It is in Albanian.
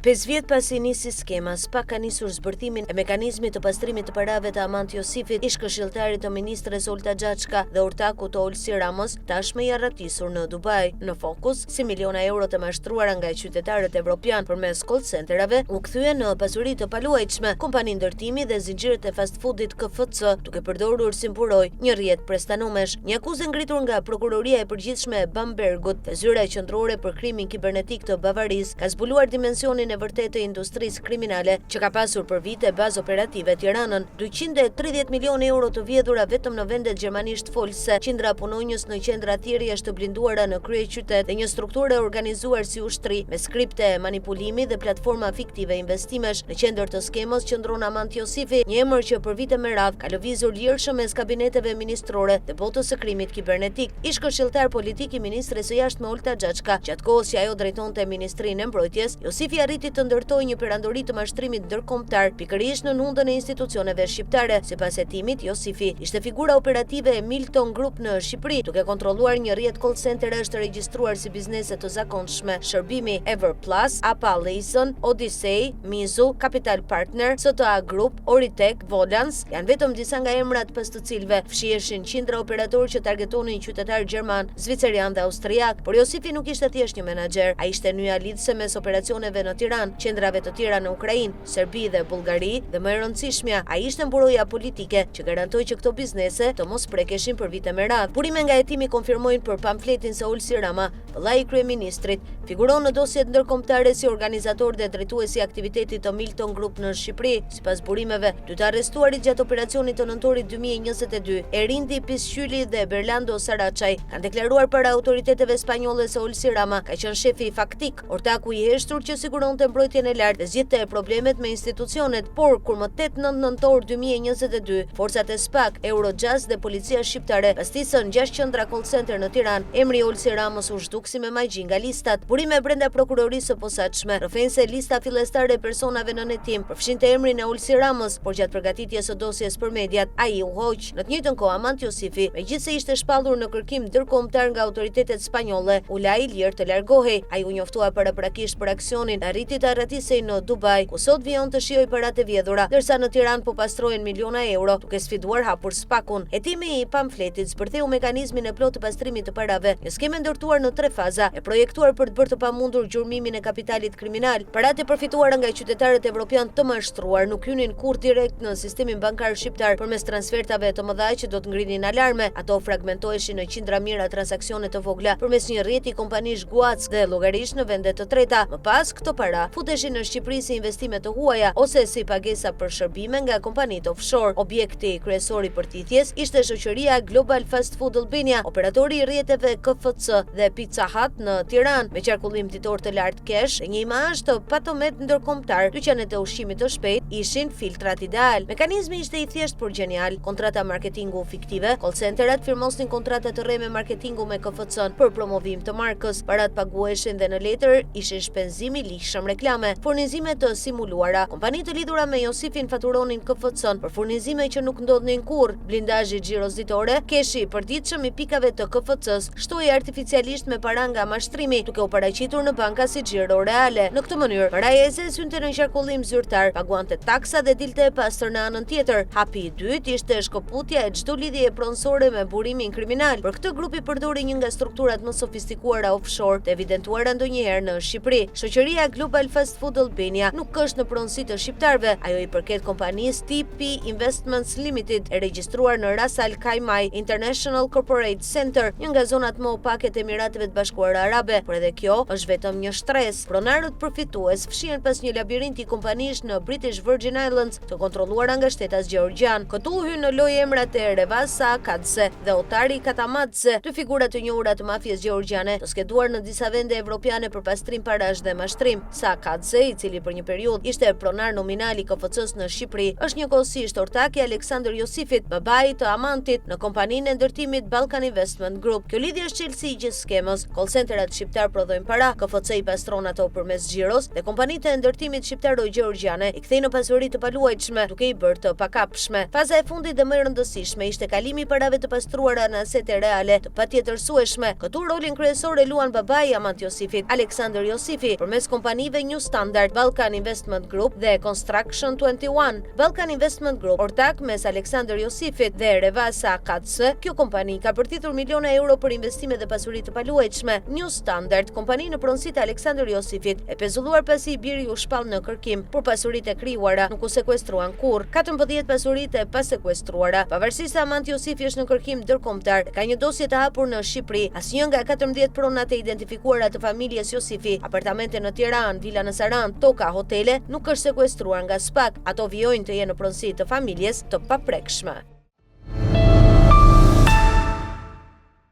5 vjet pasi nisi skema, SPAK ka nisur zbërthimin e mekanizmit të pastrimit të parave të Amant Josifit, ish këshilltarit të ministres Olta Xhaçka dhe ortaku të Olsi Ramos, tashmë i arratisur në Dubai. Në fokus, si miliona euro të mashtruara nga qytetarët evropian përmes call centerave, u kthyen në pasuri të paluajtshme, kompani ndërtimi dhe zinxhirët e fast foodit KFC, duke përdorur si mburoj një rrjet prestanumesh. Një akuzë ngritur nga prokuroria e përgjithshme e Bambergut, dhe zyra e qendrore për krimin kibernetik të Bavarisë, ka zbuluar dimensionin e vërtetë të industrisë kriminale që ka pasur për vite bazë operative Tiranën, 230 milionë euro të vjedhura vetëm në vendet gjermanisht folse, qindra punonjës në qendra thirrjesh të blinduara në kryeqytet dhe një strukturë e organizuar si ushtri me skripte manipulimi dhe platforma fiktive investimesh. Në qendër të skemës qëndron Amant Josifi, një emër që për vite me radhë ka lëvizur lirshëm mes kabineteve ministrore dhe botës së krimit kibernetik. Ish këshilltar politik i ministres së jashtme Olta Xhaçka, gjatë kohës që ajo drejtonte Ministrinë e Mbrojtjes, Josifi arriti të ndërtoi një perandori të mashtrimit ndërkombëtar, pikërisht në nundën e institucioneve shqiptare. Sipas hetimit, Josifi ishte figura operative e Milton Group në Shqipëri, duke kontrolluar një rrjet call centerësh të regjistruar si biznese të zakonshme. Shërbimi Everplus, APA Leison, Odyssey, Mizu, Capital Partner, STA Group, Oritek, Volans janë vetëm disa nga emrat pas të cilëve fshiheshin qindra operatorë që targetonin qytetarë gjerman, zviceran dhe austriak. Por Josifi nuk ishte thjesht një menaxher, ai ishte nyja lidhëse mes operacioneve në Tiranë, qendrave të tjera në Ukrainë, Serbi dhe Bullgari, dhe më e rëndësishmja, ai ishte mburoja politike që garantoi që këto biznese të mos prekeshin për vite me radhë. Burime nga hetimi konfirmojnë për pamfletin se Olsi Rama, vëllai i kryeministrit, figuron në dosjet ndërkombëtare si organizator dhe drejtuesi i aktivitetit të Milton Group në Shqipëri. Sipas burimeve, dy të arrestuarit gjatë operacionit të nëntorit 2022, Erindi Pisqyli dhe Berlando Saraçaj, kanë deklaruar para autoriteteve spanjolle se Olsi Rama ka qenë shefi faktik, ortaku i heshtur që siguronte mbrojtjen e lartë dhe zgjidhte problemet me institucionet, por kur më 8-9 nëntor 2022, forcat e SPAK, Eurojust dhe policia shqiptare pastisën 6 qendra call center në Tiranë, emri Olsi Ramos u zhduk si me magji nga listat. Burime brenda prokurorisë së posaçme rrëfen se lista fillestare e personave në hetim përfshinte emrin e Olsi Ramos, por gjatë përgatitjes së dosjes për mediat, ai u hoq. Në të njëjtën kohë, Amant Josifi, megjithse ishte shpallur në kërkim ndërkombëtar nga autoritetet spanjolle, u la i lirë të largohej. Ai u njoftua paraprakisht për aksionin, arriti të arratisej në Dubai, ku sot vijon të shijoj paratë e vjedhura, ndërsa në Tiranë po pastrohen miliona euro, duke sfiduar hapur SPAK-un. Hetimi i pamfletit zbërtheu mekanizmin e plotë të pastrimit të parave, një skemë ndërtuar në 3 faza, e projektuar për të bërë të pamundur gjurmimin e kapitalit kriminal. Paratë e përfituara nga qytetarët evropian të mashtruar nuk hynin kurrë direkt në sistemin bankar shqiptar përmes transfertave të mëdha që do të ngrinin alarme. Ato fragmentoheshin në qindra mijëra transaksione të vogla përmes një rrjeti kompanish guac dhe llogarisht në vende të treta. Më pas këto para futeshin në Shqipëri si investime të huaja ose si pagesa për shërbime nga kompanitë offshore. Objekti kryesor i përtithjes ishte shoqëria Global Fast Food Albania, operatori i rrjeteve KFC dhe Pizza Hut në Tiranë, me qarkullim ditor të lartë kesh dhe një imazh të patomet ndërkombëtar. Dyqanet e ushqimit të shpejt ishin filtrat ideal. Mekanizmi ishte i thjeshtë por genial. Kontrata marketingu fiktive, call centerat firmosnin kontrata të rreme marketingu me KFC-n për promovim të markës. Parat paguheshin dhe në letër ishin shpenzimi lishëm reklame. Furnizime të simuluara. Kompanitë të lidhura me Josifin faturonin KFC-n për furnizime që nuk ndodhnin kurrë. Blindazhi xhiros ditore, keshi i përditshëm i pikave të KFC-s, shtoi artificialisht me para nga mashtrimi, duke u paraqitur në banka si xhiro reale. Në këtë mënyrë, paraja e zezë hynte në qarkullim zyrtar, paguante taksa dhe dilte e pastër në anën tjetër. Hapi i dytë ishte shkoputja e çdo lidhjeje pronësore me burimin kriminal. Për këtë grupi përdori një nga strukturat më sofistikuara offshore të evidentuara ndonjëherë në Shqipëri. Shoqëria Global Fast Food Albania nuk është në pronësi të shqiptarëve, ajo i përket kompanisë TP Investments Limited, e regjistruar në Ras Al Khaimah International Corporate Center, një nga zonat më opake të Emirateve të Bashkuara Arabe, por edhe kjo është vetëm një shtresë. Pronarët përfitues fshihen pas një labirinti kompanish në British Virgin Islands, të kontrolluara nga shtetas gjeorgjan. Këtu hyn në lojë emrat e Revasa Akadze dhe Otari Katamadze, dy figura të njohura të mafjes gjeorgjane, të skeduar në disa vende evropiane për pastrim parash dhe mashtrim. Akadze, i cili për një periudhë ishte pronar nominal i KFC-s në Shqipëri, është njëkohësisht ortak i Aleksandër Josifit, babai të Amantit, në kompaninë e ndërtimit Balkan Investment Group. Kjo lidhje është çelësi i gjithë skemës. Call centerat shqiptar prodhojnë para, KFC i pastron ato përmes xhiros dhe kompanitë e ndërtimit shqiptaro-gjeorgjane i kthejnë në pasuri të paluajtshme, duke i bërë të pakapshme. Faza e fundit dhe më e rëndësishme ishte kalimi i parave të pastruara në asete reale të patjetërsueshme. Këtu rolin kryesor e luan babai i Amant Josifit, Aleksandër Josifi, përmes kompanive dhe New Standard, Balkan Investment Group dhe Construction 21. Balkan Investment Group, ortak mes Aleksandr Josifit dhe Revasa Akatse, kjo kompani ka përtitur miliona euro për investime dhe pasuri të paluajtshme. New Standard, kompani në pronësitë e Aleksandr Josifit, e pezulluar pasi i biri u shpall në kërkim për pasuritë e krijuara, nuk u sekuestruan kurrë. 14 pasuritë e pasekuestruara. Pavarësisht se Amanti Josifi është në kërkim ndërkombëtar, ka një dosje të hapur në Shqipëri. Asnjë nga 14 pronat e identifikuara të familjes Josifi, apartamente në Tiranë, vila në Sarandë, toka, hotele, nuk është sekuestruar nga SPAK. Ato vijojnë të jenë në pronësi të familjes të paprekshme.